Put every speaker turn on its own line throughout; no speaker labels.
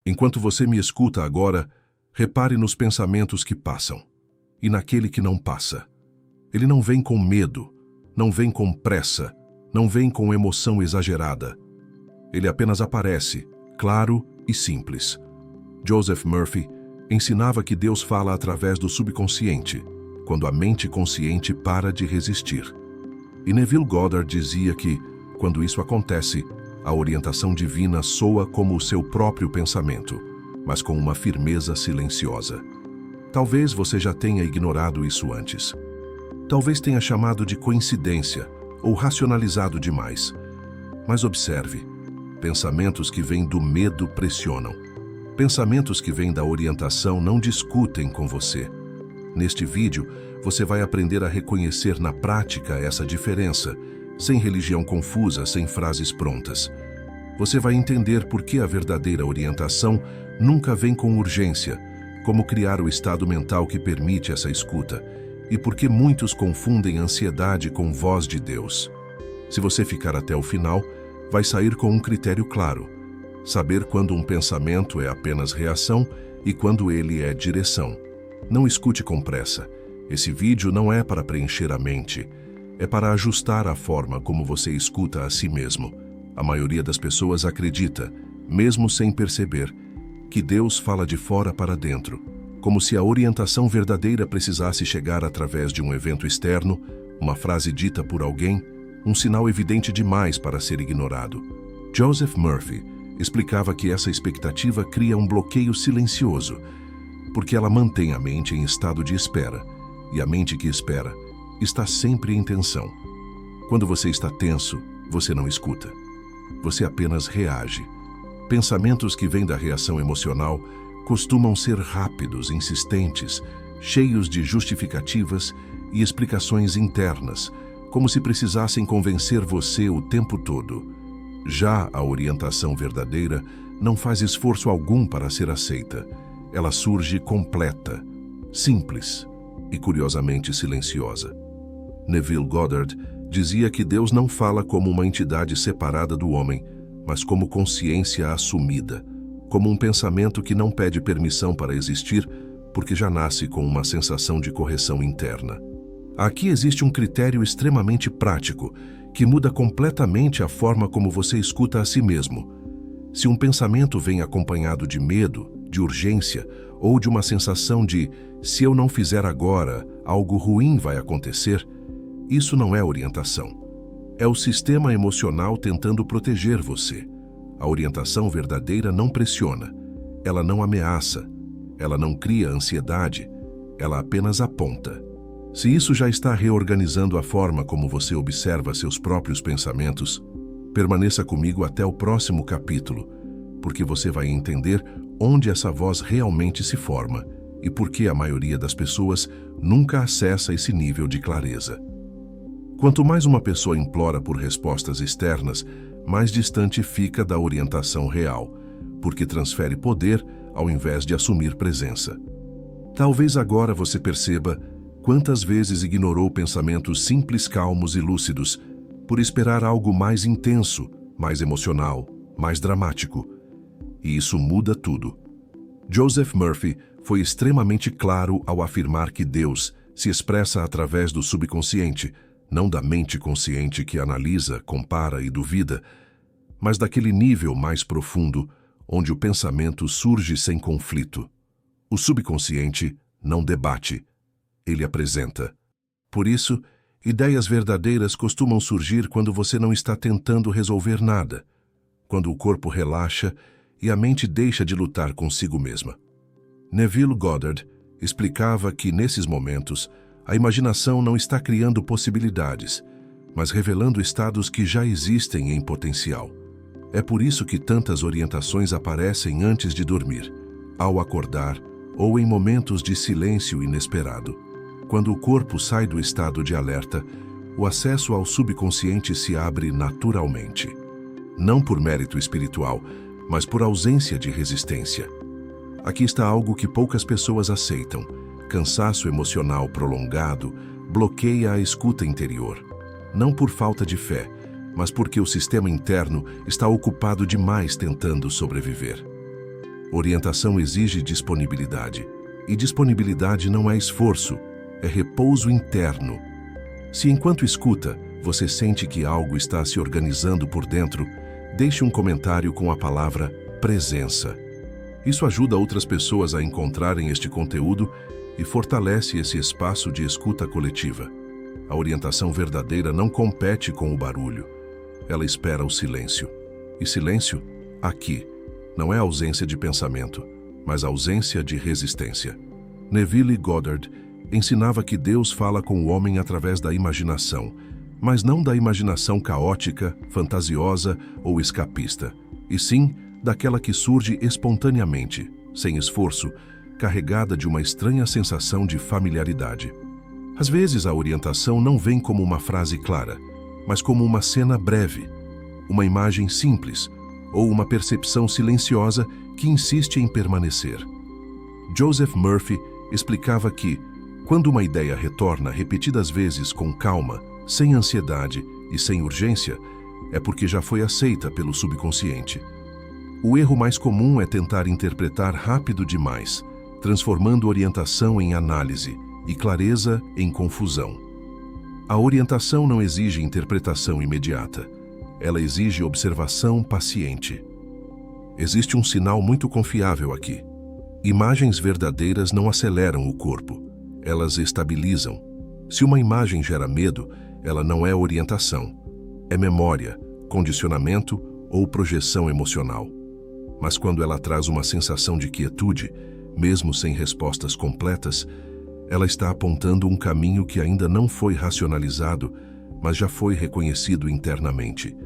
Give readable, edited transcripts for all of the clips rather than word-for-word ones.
Enquanto você me escuta agora, repare nos pensamentos que passam e naquele que não passa. Ele não vem com medo, não vem com pressa, não vem com emoção exagerada. Ele apenas aparece, claro e simples. Joseph Murphy ensinava que Deus fala através do subconsciente, quando a mente consciente para de resistir. E Neville Goddard dizia que, quando isso acontece, a orientação divina soa como o seu próprio pensamento, mas com uma firmeza silenciosa. Talvez você já tenha ignorado isso antes. Talvez tenha chamado de coincidência ou racionalizado demais. Mas observe, pensamentos que vêm do medo pressionam. Pensamentos que vêm da orientação não discutem com você. Neste vídeo, você vai aprender a reconhecer na prática essa diferença, sem religião confusa, sem frases prontas. Você vai entender por que a verdadeira orientação nunca vem com urgência, como criar o estado mental que permite essa escuta, e por que muitos confundem ansiedade com voz de Deus. Se você ficar até o final, vai sair com um critério claro: saber quando um pensamento é apenas reação e quando ele é direção. Não escute com pressa. Esse vídeo não é para preencher a mente, é para ajustar a forma como você escuta a si mesmo. A maioria das pessoas acredita, mesmo sem perceber, que Deus fala de fora para dentro, como se a orientação verdadeira precisasse chegar através de um evento externo, uma frase dita por alguém, um sinal evidente demais para ser ignorado. Joseph Murphy explicava que essa expectativa cria um bloqueio silencioso, porque ela mantém a mente em estado de espera, e a mente que espera está sempre em tensão. Quando você está tenso, você não escuta. Você apenas reage. Pensamentos que vêm da reação emocional costumam ser rápidos, insistentes, cheios de justificativas e explicações internas, como se precisassem convencer você o tempo todo. Já a orientação verdadeira não faz esforço algum para ser aceita. Ela surge completa, simples e curiosamente silenciosa. Neville Goddard dizia que Deus não fala como uma entidade separada do homem, mas como consciência assumida, como um pensamento que não pede permissão para existir, porque já nasce com uma sensação de correção interna. Aqui existe um critério extremamente prático, que muda completamente a forma como você escuta a si mesmo. Se um pensamento vem acompanhado de medo, de urgência, ou de uma sensação de se eu não fizer agora, algo ruim vai acontecer, isso não é orientação. É o sistema emocional tentando proteger você. A orientação verdadeira não pressiona, ela não ameaça, ela não cria ansiedade, ela apenas aponta. Se isso já está reorganizando a forma como você observa seus próprios pensamentos, permaneça comigo até o próximo capítulo, porque você vai entender onde essa voz realmente se forma e por que a maioria das pessoas nunca acessa esse nível de clareza. Quanto mais uma pessoa implora por respostas externas, mais distante fica da orientação real, porque transfere poder ao invés de assumir presença. Talvez agora você perceba quantas vezes ignorou pensamentos simples, calmos e lúcidos por esperar algo mais intenso, mais emocional, mais dramático. E isso muda tudo. Joseph Murphy foi extremamente claro ao afirmar que Deus se expressa através do subconsciente, não da mente consciente que analisa, compara e duvida, mas daquele nível mais profundo onde o pensamento surge sem conflito. O subconsciente não debate, ele apresenta. Por isso, ideias verdadeiras costumam surgir quando você não está tentando resolver nada, quando o corpo relaxa e a mente deixa de lutar consigo mesma. Neville Goddard explicava que, nesses momentos, a imaginação não está criando possibilidades, mas revelando estados que já existem em potencial. É por isso que tantas orientações aparecem antes de dormir, ao acordar ou em momentos de silêncio inesperado. Quando o corpo sai do estado de alerta, o acesso ao subconsciente se abre naturalmente. Não por mérito espiritual, mas por ausência de resistência. Aqui está algo que poucas pessoas aceitam. Cansaço emocional prolongado bloqueia a escuta interior. Não por falta de fé, mas porque o sistema interno está ocupado demais tentando sobreviver. Orientação exige disponibilidade. E disponibilidade não é esforço, é repouso interno. Se enquanto escuta, você sente que algo está se organizando por dentro, deixe um comentário com a palavra presença. Isso ajuda outras pessoas a encontrarem este conteúdo e fortalece esse espaço de escuta coletiva. A orientação verdadeira não compete com o barulho. Ela espera o silêncio. E silêncio, aqui, não é ausência de pensamento, mas ausência de resistência. Neville Goddard ensinava que Deus fala com o homem através da imaginação, mas não da imaginação caótica, fantasiosa ou escapista, e sim daquela que surge espontaneamente, sem esforço, carregada de uma estranha sensação de familiaridade. Às vezes a orientação não vem como uma frase clara, mas como uma cena breve, uma imagem simples ou uma percepção silenciosa que insiste em permanecer. Joseph Murphy explicava que, quando uma ideia retorna repetidas vezes com calma, sem ansiedade e sem urgência, é porque já foi aceita pelo subconsciente. O erro mais comum é tentar interpretar rápido demais, transformando orientação em análise e clareza em confusão. A orientação não exige interpretação imediata. Ela exige observação paciente. Existe um sinal muito confiável aqui. Imagens verdadeiras não aceleram o corpo. Elas estabilizam. Se uma imagem gera medo, ela não é orientação. É memória, condicionamento ou projeção emocional. Mas quando ela traz uma sensação de quietude, mesmo sem respostas completas, ela está apontando um caminho que ainda não foi racionalizado, mas já foi reconhecido internamente.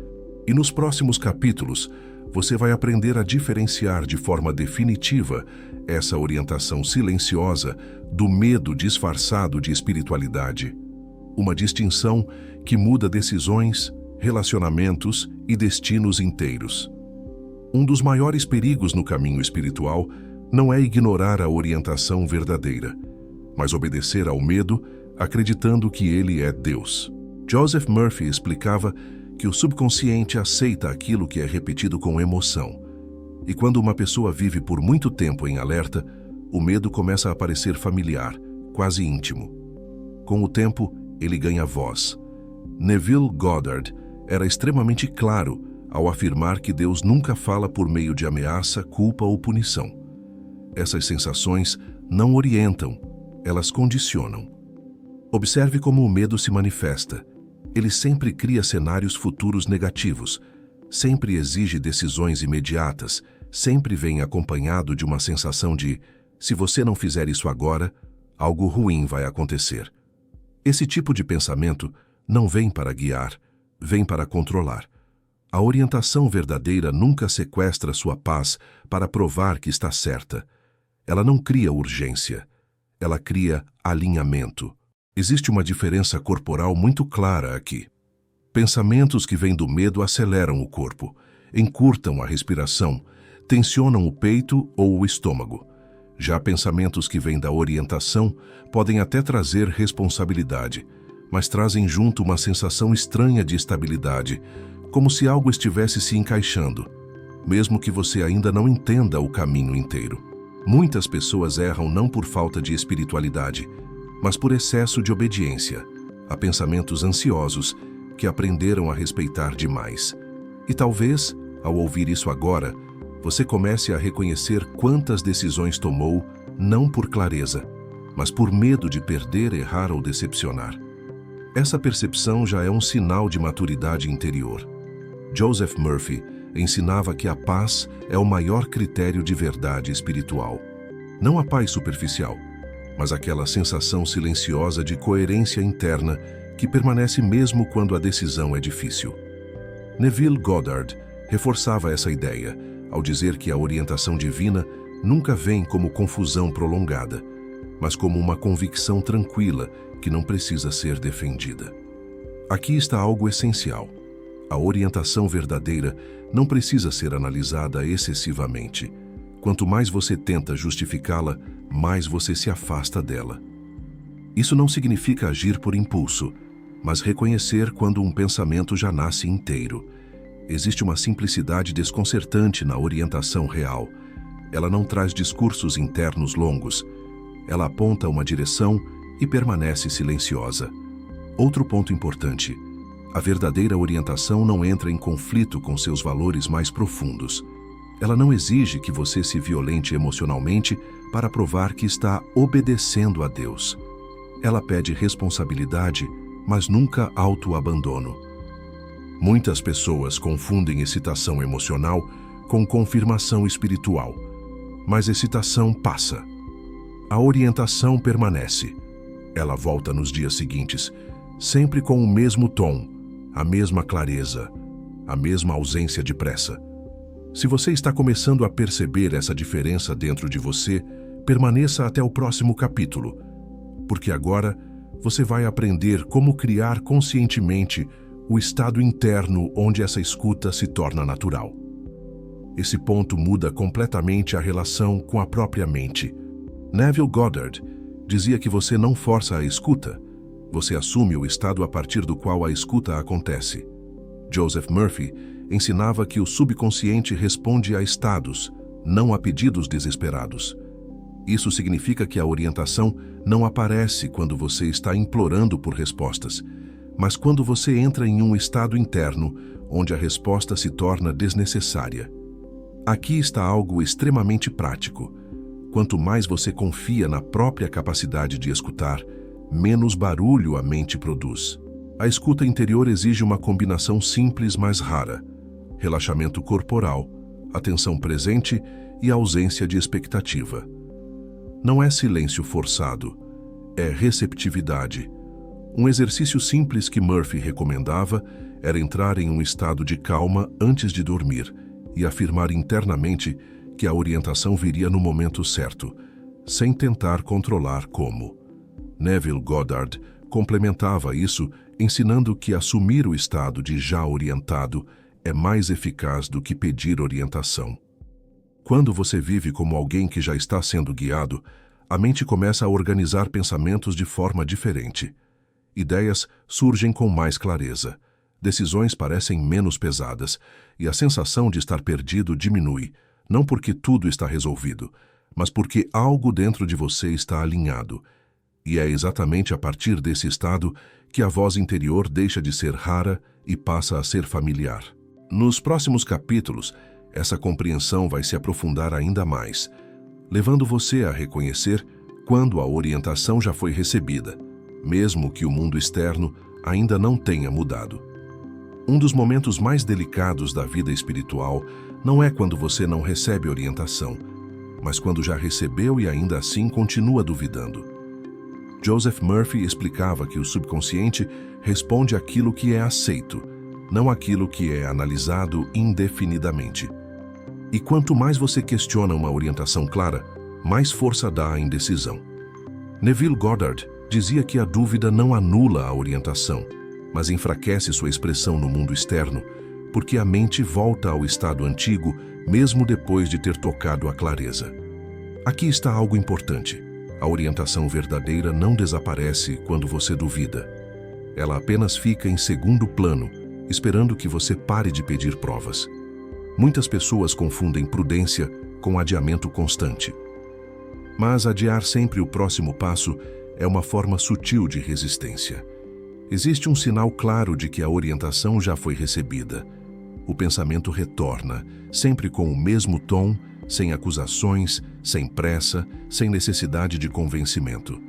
E nos próximos capítulos, você vai aprender a diferenciar de forma definitiva essa orientação silenciosa do medo disfarçado de espiritualidade. Uma distinção que muda decisões, relacionamentos e destinos inteiros. Um dos maiores perigos no caminho espiritual não é ignorar a orientação verdadeira, mas obedecer ao medo, acreditando que ele é Deus. Joseph Murphy explicava que o subconsciente aceita aquilo que é repetido com emoção. E quando uma pessoa vive por muito tempo em alerta, o medo começa a parecer familiar, quase íntimo. Com o tempo, ele ganha voz. Neville Goddard era extremamente claro ao afirmar que Deus nunca fala por meio de ameaça, culpa ou punição. Essas sensações não orientam, elas condicionam. Observe como o medo se manifesta. Ele sempre cria cenários futuros negativos, sempre exige decisões imediatas, sempre vem acompanhado de uma sensação de, se você não fizer isso agora, algo ruim vai acontecer. Esse tipo de pensamento não vem para guiar, vem para controlar. A orientação verdadeira nunca sequestra sua paz para provar que está certa. Ela não cria urgência, ela cria alinhamento. Existe uma diferença corporal muito clara aqui. Pensamentos que vêm do medo aceleram o corpo, encurtam a respiração, tensionam o peito ou o estômago. Já pensamentos que vêm da orientação podem até trazer responsabilidade, mas trazem junto uma sensação estranha de estabilidade, como se algo estivesse se encaixando, mesmo que você ainda não entenda o caminho inteiro. Muitas pessoas erram não por falta de espiritualidade, mas por excesso de obediência a pensamentos ansiosos que aprenderam a respeitar demais. E talvez, ao ouvir isso agora, você comece a reconhecer quantas decisões tomou, não por clareza, mas por medo de perder, errar ou decepcionar. Essa percepção já é um sinal de maturidade interior. Joseph Murphy ensinava que a paz é o maior critério de verdade espiritual. Não a paz superficial, mas aquela sensação silenciosa de coerência interna que permanece mesmo quando a decisão é difícil. Neville Goddard reforçava essa ideia ao dizer que a orientação divina nunca vem como confusão prolongada, mas como uma convicção tranquila que não precisa ser defendida. Aqui está algo essencial. A orientação verdadeira não precisa ser analisada excessivamente. Quanto mais você tenta justificá-la, mais você se afasta dela. Isso não significa agir por impulso, mas reconhecer quando um pensamento já nasce inteiro. Existe uma simplicidade desconcertante na orientação real. Ela não traz discursos internos longos. Ela aponta uma direção e permanece silenciosa. Outro ponto importante: a verdadeira orientação não entra em conflito com seus valores mais profundos. Ela não exige que você se violente emocionalmente para provar que está obedecendo a Deus. Ela pede responsabilidade, mas nunca autoabandono. Muitas pessoas confundem excitação emocional com confirmação espiritual, mas excitação passa. A orientação permanece. Ela volta nos dias seguintes, sempre com o mesmo tom, a mesma clareza, a mesma ausência de pressa. Se você está começando a perceber essa diferença dentro de você, permaneça até o próximo capítulo, porque agora você vai aprender como criar conscientemente o estado interno onde essa escuta se torna natural. Esse ponto muda completamente a relação com a própria mente. Neville Goddard dizia que você não força a escuta, você assume o estado a partir do qual a escuta acontece. Joseph Murphy ensinava que o subconsciente responde a estados, não a pedidos desesperados. Isso significa que a orientação não aparece quando você está implorando por respostas, mas quando você entra em um estado interno onde a resposta se torna desnecessária. Aqui está algo extremamente prático. Quanto mais você confia na própria capacidade de escutar, menos barulho a mente produz. A escuta interior exige uma combinação simples, mas rara: relaxamento corporal, atenção presente e ausência de expectativa. Não é silêncio forçado, é receptividade. Um exercício simples que Murphy recomendava era entrar em um estado de calma antes de dormir e afirmar internamente que a orientação viria no momento certo, sem tentar controlar como. Neville Goddard complementava isso ensinando que assumir o estado de já orientado é mais eficaz do que pedir orientação. Quando você vive como alguém que já está sendo guiado, a mente começa a organizar pensamentos de forma diferente. Ideias surgem com mais clareza, decisões parecem menos pesadas e a sensação de estar perdido diminui, não porque tudo está resolvido, mas porque algo dentro de você está alinhado. E é exatamente a partir desse estado que a voz interior deixa de ser rara e passa a ser familiar. Nos próximos capítulos, essa compreensão vai se aprofundar ainda mais, levando você a reconhecer quando a orientação já foi recebida, mesmo que o mundo externo ainda não tenha mudado. Um dos momentos mais delicados da vida espiritual não é quando você não recebe orientação, mas quando já recebeu e ainda assim continua duvidando. Joseph Murphy explicava que o subconsciente responde àquilo que é aceito, não àquilo que é analisado indefinidamente. E quanto mais você questiona uma orientação clara, mais força dá à indecisão. Neville Goddard dizia que a dúvida não anula a orientação, mas enfraquece sua expressão no mundo externo, porque a mente volta ao estado antigo mesmo depois de ter tocado a clareza. Aqui está algo importante. A orientação verdadeira não desaparece quando você duvida. Ela apenas fica em segundo plano, esperando que você pare de pedir provas. Muitas pessoas confundem prudência com adiamento constante. Mas adiar sempre o próximo passo é uma forma sutil de resistência. Existe um sinal claro de que a orientação já foi recebida. O pensamento retorna, sempre com o mesmo tom, sem acusações, sem pressa, sem necessidade de convencimento.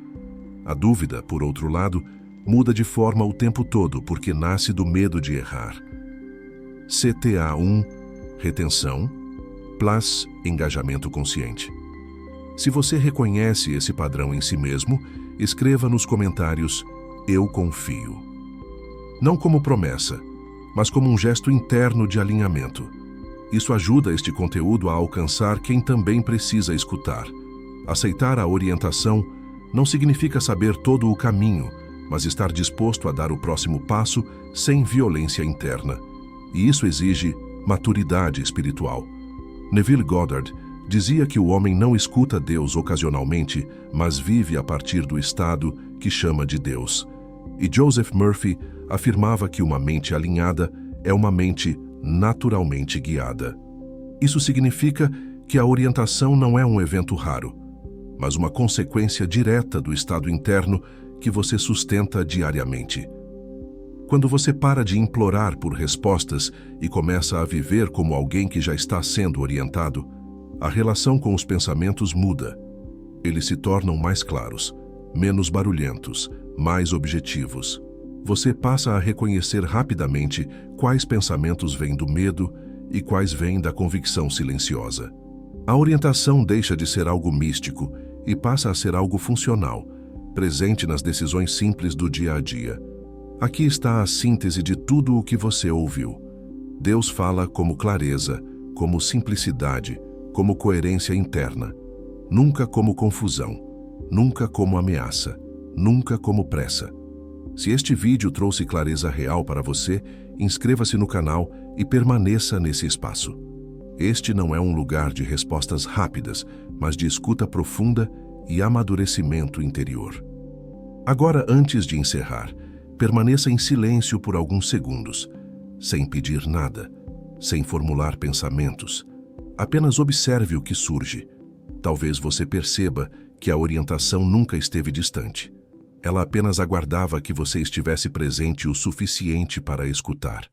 A dúvida, por outro lado, muda de forma o tempo todo porque nasce do medo de errar. CTA1, retenção, plus engajamento consciente. Se você reconhece esse padrão em si mesmo, escreva nos comentários: "Eu confio". Não como promessa, mas como um gesto interno de alinhamento. Isso ajuda este conteúdo a alcançar quem também precisa escutar. Aceitar a orientação não significa saber todo o caminho, mas estar disposto a dar o próximo passo sem violência interna. E isso exige maturidade espiritual. Neville Goddard dizia que o homem não escuta Deus ocasionalmente, mas vive a partir do estado que chama de Deus. E Joseph Murphy afirmava que uma mente alinhada é uma mente naturalmente guiada. Isso significa que a orientação não é um evento raro, mas uma consequência direta do estado interno que você sustenta diariamente. Quando você para de implorar por respostas e começa a viver como alguém que já está sendo orientado, a relação com os pensamentos muda. Eles se tornam mais claros, menos barulhentos, mais objetivos. Você passa a reconhecer rapidamente quais pensamentos vêm do medo e quais vêm da convicção silenciosa. A orientação deixa de ser algo místico e passa a ser algo funcional, presente nas decisões simples do dia a dia. Aqui está a síntese de tudo o que você ouviu. Deus fala como clareza, como simplicidade, como coerência interna. Nunca como confusão, nunca como ameaça, nunca como pressa. Se este vídeo trouxe clareza real para você, inscreva-se no canal e permaneça nesse espaço. Este não é um lugar de respostas rápidas, mas de escuta profunda e amadurecimento interior. Agora, antes de encerrar, permaneça em silêncio por alguns segundos, sem pedir nada, sem formular pensamentos. Apenas observe o que surge. Talvez você perceba que a orientação nunca esteve distante. Ela apenas aguardava que você estivesse presente o suficiente para escutar.